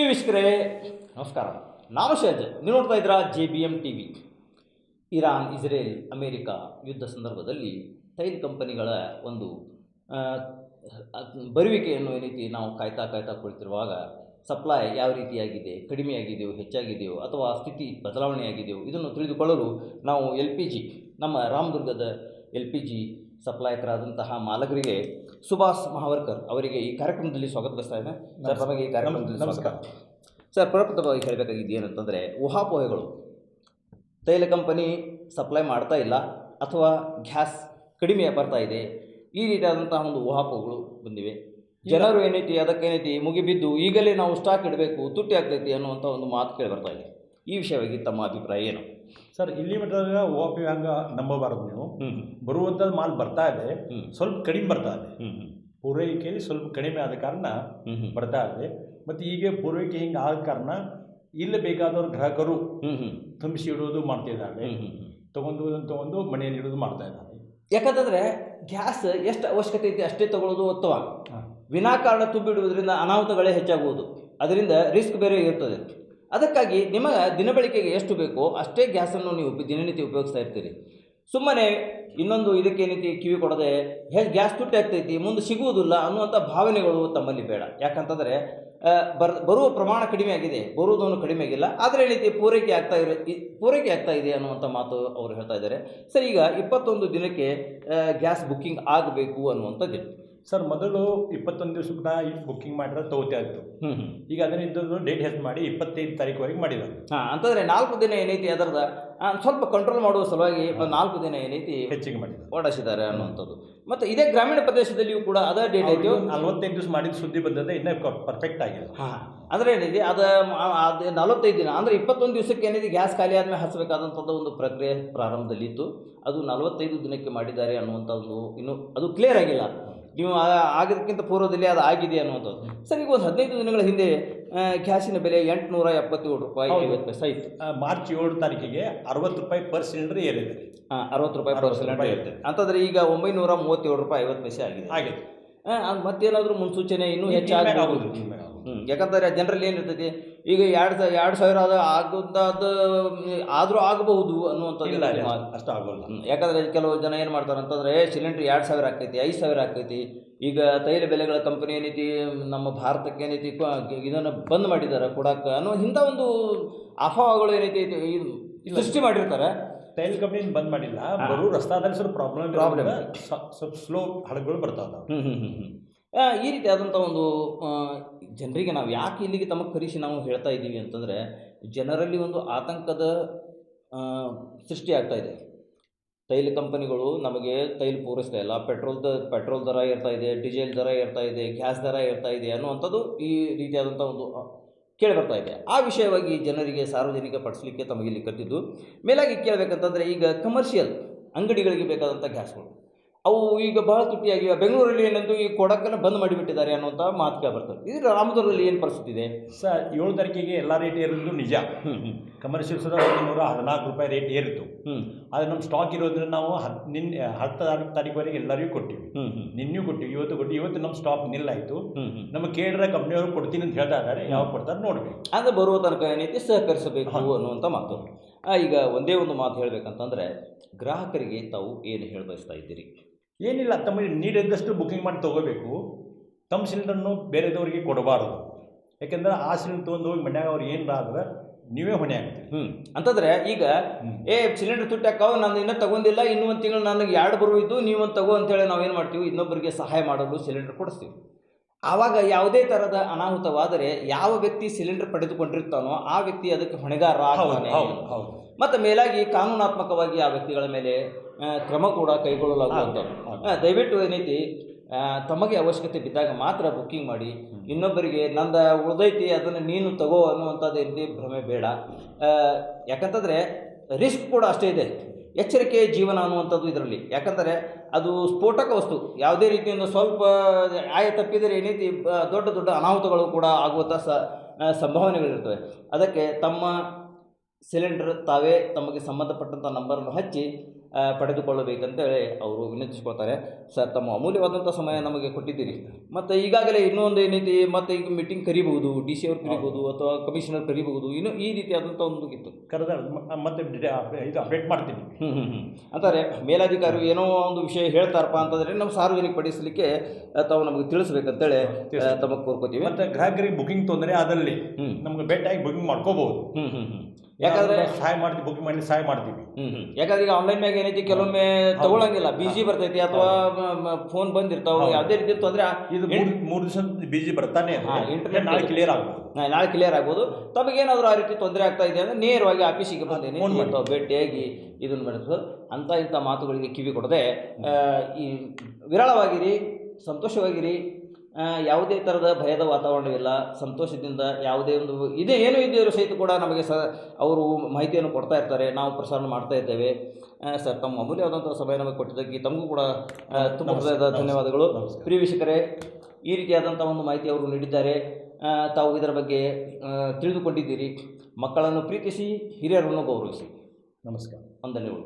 ವೀಕ್ಷಕರೇ ನಮಸ್ಕಾರ. ನಾನು ಶೇಜ್, ನೀವು ನೋಡ್ತಾ ಇದ್ದೀರಾ JBM TV. Iran, Israel, America ಯುದ್ಧ ಸಂದರ್ಭದಲ್ಲಿ ತೈಲ ಕಂಪನಿಗಳ ಒಂದು ಬರುವಿಕೆಯನ್ನು ಈ ರೀತಿ ನಾವು ಕಾಯ್ತಾ ಕುಳಿತಿರುವಾಗ ಸಪ್ಲೈ ಯಾವ ರೀತಿಯಾಗಿದೆ, ಕಡಿಮೆಯಾಗಿದೆಯೋ, ಹೆಚ್ಚಾಗಿದೆಯೋ ಅಥವಾ ಸ್ಥಿತಿ ಬದಲಾವಣೆಯಾಗಿದೆಯೋ ಇದನ್ನು ತಿಳಿದುಕೊಳ್ಳಲು ನಾವು LPG ನಮ್ಮ ರಾಮದುರ್ಗದ LPG ಸಪ್ಲೈಕರಾದಂತಹ ಮಾಲಕರಿಗೆ ಸುಭಾಷ್ ಮಹಾವರ್ಕರ್ ಅವರಿಗೆ ಈ ಕಾರ್ಯಕ್ರಮದಲ್ಲಿ ಸ್ವಾಗತ ಬಯಸ್ತಾ ಇದ್ದೇನೆ. ಸರ್, ತಮಗೆ ಈ ಕಾರ್ಯಕ್ರಮದಲ್ಲಿ ನಮಸ್ಕಾರ. ಸರ್, ಪ್ರಪ್ರಥಮವಾಗಿ ಹೇಳಬೇಕಾಗಿದ್ದು ಏನಂತಂದರೆ, ಊಹಾಪೋಹೆಗಳು ತೈಲ ಕಂಪನಿ ಸಪ್ಲೈ ಮಾಡ್ತಾ ಇಲ್ಲ ಅಥವಾ ಗ್ಯಾಸ್ ಕಡಿಮೆ ಬರ್ತಾ ಇದೆ, ಈ ರೀತಿಯಾದಂತಹ ಒಂದು ಊಹಾಪೋಹಗಳು ಬಂದಿವೆ. ಜನರು ಏನೈತಿ ಅದಕ್ಕೇನೈತಿ ಮುಗಿಬಿದ್ದು ಈಗಲೇ ನಾವು ಸ್ಟಾಕ್ ಇಡಬೇಕು, ತುಟ್ಟಿ ಆಗ್ತೈತಿ ಅನ್ನುವಂಥ ಒಂದು ಮಾತು ಕೇಳಿ ಬರ್ತಾ ಇದೆ. ಈ ವಿಷಯವಾಗಿ ತಮ್ಮ ಅಭಿಪ್ರಾಯ ಏನು? ಸರ್, ಇಲ್ಲಿ ಮಟ್ಟಾಗ ಓಪಿ ಹಂಗೆ ನಂಬಬಾರ್ದು. ನೀವು ಬರುವಂಥದ್ದು ಮಾಲ್ ಬರ್ತಾ ಇದೆ, ಸ್ವಲ್ಪ ಕಡಿಮೆ ಬರ್ತಾ ಇದೆ, ಪೂರೈಕೆಯಲ್ಲಿ ಸ್ವಲ್ಪ ಕಡಿಮೆ ಆದ ಕಾರಣ ಬರ್ತಾ ಇದೆ. ಮತ್ತು ಈಗ ಪೂರೈಕೆ ಹಿಂಗೆ ಆದ ಕಾರಣ ಇಲ್ಲಿ ಬೇಕಾದವ್ರು ಗ್ರಾಹಕರು ತುಂಬಿಸಿ ಇಡೋದು ಮಾಡ್ತಿದ್ದಾರೆ, ತಗೊಂಡು ಮನೆಯಲ್ಲಿ ಇಡೋದು ಮಾಡ್ತಾ ಇದ್ದಾರೆ. ಯಾಕಂತಂದರೆ ಗ್ಯಾಸ್ ಎಷ್ಟು ಅವಶ್ಯಕತೆ ಐತಿ ಅಷ್ಟೇ ತಗೊಳ್ಳೋದು ಅಥವಾ ವಿನಾಕಾರಣ ತುಂಬಿಡುವುದರಿಂದ ಅನಾಹುತಗಳೇ ಹೆಚ್ಚಾಗುವುದು, ಅದರಿಂದ ರಿಸ್ಕ್ ಬೇರೆ ಇರ್ತದೆ. ಅದಕ್ಕಾಗಿ ನಿಮಗೆ ದಿನಬಳಕೆಗೆ ಎಷ್ಟು ಬೇಕೋ ಅಷ್ಟೇ ಗ್ಯಾಸನ್ನು ನೀವು ದಿನನಿತ್ಯ ಉಪಯೋಗಿಸ್ತಾ ಇರ್ತೀರಿ. ಸುಮ್ಮನೆ ಇನ್ನೊಂದು ಇದಕ್ಕೇನೈತಿ ಕಿವಿ ಕೊಡದೆ ಗ್ಯಾಸ್ ತುಟ್ಟಿ ಆಗ್ತೈತಿ, ಮುಂದೆ ಸಿಗುವುದಿಲ್ಲ ಅನ್ನುವಂಥ ಭಾವನೆಗಳು ತಮ್ಮಲ್ಲಿ ಬೇಡ. ಯಾಕಂತಂದರೆ ಬರುವ ಪ್ರಮಾಣ ಕಡಿಮೆ ಆಗಿದೆ, ಬರುವುದನ್ನು ಕಡಿಮೆ ಆಗಿಲ್ಲ, ಆದರೆ ಏನೈತಿ ಪೂರೈಕೆ ಆಗ್ತಾ ಇದೆ ಅನ್ನುವಂಥ ಮಾತು ಅವರು ಹೇಳ್ತಾ ಇದ್ದಾರೆ. ಸರ್, ಈಗ 21 ದಿನಕ್ಕೆ ಗ್ಯಾಸ್ ಬುಕ್ಕಿಂಗ್ ಆಗಬೇಕು ಅನ್ನುವಂಥದ್ದು. ಸರ್, ಮೊದಲು 21 ದಿವಸಕ್ಕೆ ಬುಕ್ಕಿಂಗ್ ಮಾಡಿದ್ರೆ ತಗೋತಾ ಇತ್ತು. ಈಗ ಅದನ್ನ ಡೇಟ್ ಹೆಚ್ಚು ಮಾಡಿ 25 ತಾರೀಕುವರೆಗೆ ಮಾಡಿದ್ದಾರೆ. ಅಂತಂದರೆ 4 ದಿನ ಏನೈತಿ ಅದರದ ಸ್ವಲ್ಪ ಕಂಟ್ರೋಲ್ ಮಾಡುವ ಸಲುವಾಗಿ 4 ದಿನ ಏನೈತಿ ಹೆಚ್ಚಿಗೆ ಮಾಡಿದ್ದಾರೆ, ಓಡಿಸಿದ್ದಾರೆ ಅನ್ನುವಂಥದ್ದು. ಮತ್ತು ಇದೇ ಗ್ರಾಮೀಣ ಪ್ರದೇಶದಲ್ಲಿಯೂ ಕೂಡ ಅದೇ ಡೇಟ್ ಐತಿ. 45 ದಿವಸ ಮಾಡಿದ ಸುದ್ದಿ ಬಂದದೆ, ಇನ್ನೂ ಪರ್ಫೆಕ್ಟ್ ಆಗಿಲ್ಲ. ಅಂದರೆ ಏನಿದೆ ಅದು 45 ದಿನ ಅಂದರೆ 21 ದಿವಸಕ್ಕೆ ಏನಿದೆ ಗ್ಯಾಸ್ ಖಾಲಿ ಆದಮೇಲೆ ಹಚ್ಚಬೇಕಾದಂಥದ್ದು ಒಂದು ಪ್ರಕ್ರಿಯೆ ಪ್ರಾರಂಭದಲ್ಲಿತ್ತು. ಅದು 45 ದಿನಕ್ಕೆ ಮಾಡಿದ್ದಾರೆ ಅನ್ನುವಂಥದ್ದು ಇನ್ನೂ ಅದು ಕ್ಲಿಯರ್ ಆಗಿಲ್ಲ. ನೀವು ಆಗೋದಕ್ಕಿಂತ ಪೂರ್ವದಲ್ಲಿ ಅದು ಆಗಿದೆ ಅನ್ನುವಂಥದ್ದು. ಸರ್, ಈಗ ಒಂದು 15 ದಿನಗಳ ಹಿಂದೆ ಗ್ಯಾಸಿನ ಬೆಲೆ 877 ರೂಪಾಯಿ 50 ಪೈಸೆ ಇತ್ತು. ಮಾರ್ಚ್ 7 ತಾರೀಕಿಗೆ 60 ರೂಪಾಯಿ ಪರ್ ಸಿಲಿಂಡರ್ ಏರಿದೆ. 60 ರೂಪಾಯಿ ಪರ್ ಸಿಲಿಂಡರ್ ಇರ್ತದೆ. ಅಂತಂದರೆ ಈಗ 937 ರೂಪಾಯಿ 50 ಪೈಸೆ ಆಗಿದೆ. ಮತ್ತೇನಾದರೂ ಮುನ್ಸೂಚನೆ ಇನ್ನೂ ಹೆಚ್ಚಾಗೋದು. ಯಾಕಂದರೆ ಜನರಲ್ಲಿ ಏನಿರ್ತೈತಿ, ಈಗ 2,000 ಆಗುವಂಥದ್ದು ಆದರೂ ಆಗಬಹುದು ಅನ್ನುವಂಥದ್ದು ಅಷ್ಟು ಆಗೋಲ್ಲ. ಯಾಕಂದರೆ ಕೆಲವು ಜನ ಏನು ಮಾಡ್ತಾರೆ ಅಂತಂದರೆ ಸಿಲಿಂಡ್ರ್ 2,000 ಆಗ್ತೈತಿ, 5,000 ಆಗ್ತೈತಿ. ಈಗ ತೈಲ ಬೆಲೆಗಳ ಕಂಪನಿ ಏನೈತಿ ನಮ್ಮ ಭಾರತಕ್ಕೆ ಏನೈತಿ ಇದನ್ನು ಬಂದ್ ಮಾಡಿದ್ದಾರೆ ಕೊಡಕ್ಕೆ ಅನ್ನೋ ಇಂಥ ಒಂದು ಅಫವಾಗಳು ಏನೈತಿ ಸೃಷ್ಟಿ ಮಾಡಿರ್ತಾರೆ. ತೈಲ ಕಂಪ್ನಿ ಬಂದ್ ಮಾಡಿಲ್ಲ, ಬರೋ ರಸ್ತಾದಲ್ಲಿ ಸ್ವಲ್ಪ ಪ್ರಾಬ್ಲಮ್ ಸ್ವಲ್ಪ ಸ್ಲೋ ಹಡಗುಗಳು ಬರ್ತಾವೆ. ಈ ರೀತಿ ಆದಂಥ ಒಂದು ಜನರಿಗೆ ನಾವು ಯಾಕೆ ಇಲ್ಲಿಗೆ ತಮಗೆ ಕರೆಸಿ ನಾವು ಹೇಳ್ತಾ ಇದ್ದೀವಿ ಅಂತಂದರೆ, ಜನರಲ್ಲಿ ಒಂದು ಆತಂಕದ ಸೃಷ್ಟಿ ಆಗ್ತಾ ಇದೆ. ತೈಲ ಕಂಪನಿಗಳು ನಮಗೆ ತೈಲ ಪೂರೈಸ್ತಾ ಇಲ್ಲ, ಪೆಟ್ರೋಲ್ ದರ ಏರ್ತಾ ಇದೆ, ಡೀಸೆಲ್ ದರ ಏರ್ತಾ ಇದೆ, ಗ್ಯಾಸ್ ದರ ಏರ್ತಾ ಇದೆ ಅನ್ನುವಂಥದ್ದು ಈ ರೀತಿಯಾದಂಥ ಒಂದು ಕೇಳಿಬರ್ತಾ ಇದೆ. ಆ ವಿಷಯವಾಗಿ ಜನರಿಗೆ ಸಾರ್ವಜನಿಕ ಪಡಿಸಲಿಕ್ಕೆ ತಮಗಿಲ್ಲಿ ಕರೆದಿದ್ದು. ಮೇಲಾಗಿ ಕೇಳಬೇಕಂತಂದರೆ, ಈಗ ಕಮರ್ಷಿಯಲ್ ಅಂಗಡಿಗಳಿಗೆ ಬೇಕಾದಂಥ ಗ್ಯಾಸ್ಗಳು ಅವು ಈಗ ಬಹಳ ತುಟ್ಟಿಯಾಗಿವೆ. ಬೆಂಗಳೂರಲ್ಲಿ ಏನಂತೂ ಈ ಕೊಡಕ್ಕನ್ನು ಬಂದ್ ಮಾಡಿಬಿಟ್ಟಿದ್ದಾರೆ ಅನ್ನುವಂಥ ಮಾತು ಕೇಳಿಬರ್ತದೆ. ಇದು ರಾಮದುರ್ಗದಲ್ಲಿ ಏನು ಪರಿಸ್ಥಿತಿ ಇದೆ? ಸರ್, 7 ತಾರೀಕಿಗೆ ಎಲ್ಲ ರೇಟ್ ಏರಿದ್ದು ನಿಜ. ಕಮರ್ಷಿಯಲ್ ಸಹ 114 ರೂಪಾಯಿ ರೇಟ್ ಏರಿತು. ಆದರೆ ನಮ್ಮ ಸ್ಟಾಕ್ ಇರೋದ್ರಿಂದ ನಾವು 10 ತಾರೀಕುವರೆಗೆ ಎಲ್ಲರಿಗೂ ಕೊಟ್ಟಿವಿ, ನಿನ್ನೆಯೂ ಕೊಟ್ಟಿವಿ, ಇವತ್ತು ನಮ್ಮ ಸ್ಟಾಕ್ ನಿಲ್ಲಾಯಿತು. ನಮ್ಮ ಕೇಳಿದ್ರೆ ಕಂಪ್ನಿಯವರು ಕೊಡ್ತೀನಿ ಅಂತ ಹೇಳ್ತಾ ಇದ್ದಾರೆ, ಯಾವಾಗ ಕೊಡ್ತಾರೆ ನೋಡಬೇಕು. ಅಂದರೆ ಬರುವ ತನಕ ಏನೈತಿ ಸಹಕರಿಸಬೇಕು ಅನ್ನುವಂಥ ಮಾತು. ಈಗ ಒಂದೇ ಒಂದು ಮಾತು ಹೇಳಬೇಕಂತಂದರೆ, ಗ್ರಾಹಕರಿಗೆ ತಾವು ಏನು ಹೇಳಬಯಸ್ತಾ ಇದ್ದೀರಿ? ಏನಿಲ್ಲ, ತಮಗೆ ನೀಡಿದ್ದಷ್ಟು ಬುಕ್ಕಿಂಗ್ ಮಾಡಿ ತೊಗೋಬೇಕು. ತಮ್ಮ ಸಿಲಿಂಡರ್ನು ಬೇರೆದವರಿಗೆ ಕೊಡಬಾರ್ದು. ಯಾಕೆಂದರೆ ಆ ಸಿಲಿಂಡರ್ ತೊಗೊಂಡು ಹೋಗಿ ಮನ್ಯಾಗ ಅವ್ರು ಏನಾದ್ರೆ ನೀವೇ ಹೊಣೆ ಆಗ್ತೀವಿ. ಅಂತಂದರೆ ಈಗ ಸಿಲಿಂಡರ್ ತುಟ್ಟಾಕವು ನಾನು ಇನ್ನೂ ತಗೊಂಡಿಲ್ಲ, ಇನ್ನೂ ಒಂದು ತಿಂಗಳು ನನಗೆ 2 ಬರುವಿದ್ದು, ನೀವೊಂದು ತಗೋ ಅಂತೇಳಿ ನಾವೇನು ಮಾಡ್ತೀವಿ, ಇನ್ನೊಬ್ಬರಿಗೆ ಸಹಾಯ ಮಾಡಲು ಸಿಲಿಂಡರ್ ಕೊಡಿಸ್ತೀವಿ. ಆವಾಗ ಯಾವುದೇ ಥರದ ಅನಾಹುತವಾದರೆ ಯಾವ ವ್ಯಕ್ತಿ ಸಿಲಿಂಡರ್ ಪಡೆದುಕೊಂಡಿರ್ತಾನೋ ಆ ವ್ಯಕ್ತಿ ಅದಕ್ಕೆ ಹೊಣೆಗಾರ ಆಗ್ತಾನೆ. ಮತ್ತು ಮೇಲಾಗಿ ಕಾನೂನಾತ್ಮಕವಾಗಿ ಆ ವ್ಯಕ್ತಿಗಳ ಮೇಲೆ ಕ್ರಮ ಕೂಡ ಕೈಗೊಳ್ಳಲಾಗುವಂಥದ್ದು. ದಯವಿಟ್ಟು ಏನೈತಿ ತಮಗೆ ಅವಶ್ಯಕತೆ ಬಿದ್ದಾಗ ಮಾತ್ರ ಬುಕ್ಕಿಂಗ್ ಮಾಡಿ. ಇನ್ನೊಬ್ಬರಿಗೆ ನಂದು ಉಳಿದೈತಿ ಅದನ್ನು ನೀನು ತಗೋ ಅನ್ನುವಂಥದ್ದು ಎಲ್ಲಿ ಭ್ರಮೆ ಬೇಡ. ಯಾಕಂತಂದರೆ ರಿಸ್ಕ್ ಕೂಡ ಅಷ್ಟೇ ಇದೆ. ಎಚ್ಚರಿಕೆ ಜೀವನ ಅನ್ನುವಂಥದ್ದು ಇದರಲ್ಲಿ. ಯಾಕಂದರೆ ಅದು ಸ್ಫೋಟಕ ವಸ್ತು, ಯಾವುದೇ ರೀತಿಯಿಂದ ಸ್ವಲ್ಪ ತಪ್ಪಿದರೆ ಏನೈತಿ ದೊಡ್ಡ ಅನಾಹುತಗಳು ಕೂಡ ಆಗುವಂಥ ಸಂಭಾವನೆಗಳಿರ್ತವೆ. ಅದಕ್ಕೆ ತಮ್ಮ ಸಿಲಿಂಡರ್ ತಾವೇ ತಮಗೆ ಸಂಬಂಧಪಟ್ಟಂಥ ನಂಬರನ್ನು ಹಚ್ಚಿ ಪಡೆದುಕೊಳ್ಳಬೇಕಂತೇಳಿ ಅವರು ವಿನಂತಿಸ್ಕೊಳ್ತಾರೆ. ಸರ್, ತಮ್ಮ ಅಮೂಲ್ಯವಾದಂಥ ಸಮಯ ನಮಗೆ ಕೊಟ್ಟಿದ್ದೀರಿ. ಮತ್ತು ಈಗಾಗಲೇ ಇನ್ನೊಂದು ಏನೈತಿ, ಮತ್ತು ಈಗ ಮೀಟಿಂಗ್ ಕರಿಬಹುದು, ಡಿ ಸಿ ಅವ್ರು ಕರಿಬಹುದು ಅಥವಾ ಕಮಿಷನರ್ ಕರಿಬಹುದು, ಇನ್ನು ಈ ರೀತಿಯಾದಂಥ ಒಂದು ಇತ್ತು. ಕರೆದ ಮತ್ತೆ ಇದು ಅಪ್ಡೇಟ್ ಮಾಡ್ತೀನಿ. ಅಂತಾರೆ ಮೇಲಾಧಿಕಾರಿ ಏನೋ ಒಂದು ವಿಷಯ ಹೇಳ್ತಾರಪ್ಪ ಅಂತಂದರೆ ನಮ್ಮ ಸಾರ್ವಜನಿಕ ಪಡಿಸಲಿಕ್ಕೆ ತಾವು ನಮಗೆ ತಿಳಿಸ್ಬೇಕಂತೇಳಿ ತಮಗೆ ಕೋರ್ಕೋತೀವಿ. ಮತ್ತು ಗ್ರಾಹಕರಿಗೆ ಬುಕಿಂಗ್ ತೊಂದರೆ ಆದಲ್ಲಿ ನಮ್ಗೆ ಭೇಟಿಯಾಗಿ ಬುಕಿಂಗ್ ಮಾಡ್ಕೋಬಹುದು. ಯಾಕಂದ್ರೆ ಸಹಾಯ ಮಾಡ್ತೀವಿ, ಬುಕಿಂಗ್ ಮಾಡಿ ಸಹಾಯ ಮಾಡ್ತೀವಿ. ಯಾಕಂದ್ರೆ ಈಗ ಆನ್ಲೈನ್ ಮ್ಯಾಗ ಏನೈತಿ, ಕೆಲವೊಮ್ಮೆ ತಗೊಳಂಗಿಲ್ಲ, ಬಿಜಿ ಬರ್ತೈತಿ ಅಥವಾ ಫೋನ್ ಬಂದಿರ್ತಾವೆ, ಯಾವುದೇ ರೀತಿ ತೊಂದರೆ. ಇದು 3 ದಿವಸ ಬಿಜಿ ಬರ್ತಾನೆ, ಇಂಟರ್ನೆಟ್ ನಾಳೆ ಕ್ಲಿಯರ್ ಆಗ್ಬೋದು. ನಾಳೆ ಕ್ಲಿಯರ್ ಆಗ್ಬೋದು. ತಮಗೇನಾದರೂ ಆ ರೀತಿ ತೊಂದರೆ ಆಗ್ತಾ ಇದೆ ಅಂದರೆ ನೇರವಾಗಿ ಆಫೀಸಿಗೆ ಬಂದೇನೆ ಭೇಟಿಯಾಗಿ ಇದನ್ನು ಮಾಡಿದ್ರು ಅಂತ ಇಂಥ ಮಾತುಗಳಿಗೆ ಕಿವಿ ಕೊಡದೆ ಈ ವಿರಳವಾಗಿರಿ, ಸಂತೋಷವಾಗಿರಿ. ಯಾವುದೇ ಥರದ ಭಯದ ವಾತಾವರಣವಿಲ್ಲ, ಸಂತೋಷದಿಂದ ಯಾವುದೇ ಒಂದು ಏನೂ ಇದ್ದರೂ ಸಹಿತ ಕೂಡ ನಮಗೆ ಅವರು ಮಾಹಿತಿಯನ್ನು ಕೊಡ್ತಾ ಇರ್ತಾರೆ, ನಾವು ಪ್ರಸಾರ ಮಾಡ್ತಾ ಇದ್ದೇವೆ. ಸರ್, ತಮ್ಮ ಅಮೂಲ್ಯವಾದಂಥ ಸಮಯ ನಮಗೆ ಕೊಟ್ಟಿದ್ದಕ್ಕೆ ತಮಗೂ ಕೂಡ ತುಂಬ ಹೃದಯದ ಧನ್ಯವಾದಗಳು. ಪ್ರಿಯ ವೀಕ್ಷಕರೇ, ಈ ರೀತಿಯಾದಂಥ ಒಂದು ಮಾಹಿತಿ ಅವರು ನೀಡಿದ್ದಾರೆ. ತಾವು ಇದರ ಬಗ್ಗೆ ತಿಳಿದುಕೊಂಡಿದ್ದೀರಿ. ಮಕ್ಕಳನ್ನು ಪ್ರೀತಿಸಿ, ಹಿರಿಯರನ್ನು ಗೌರವಿಸಿ. ನಮಸ್ಕಾರ. ವಂದನೆಗಳು.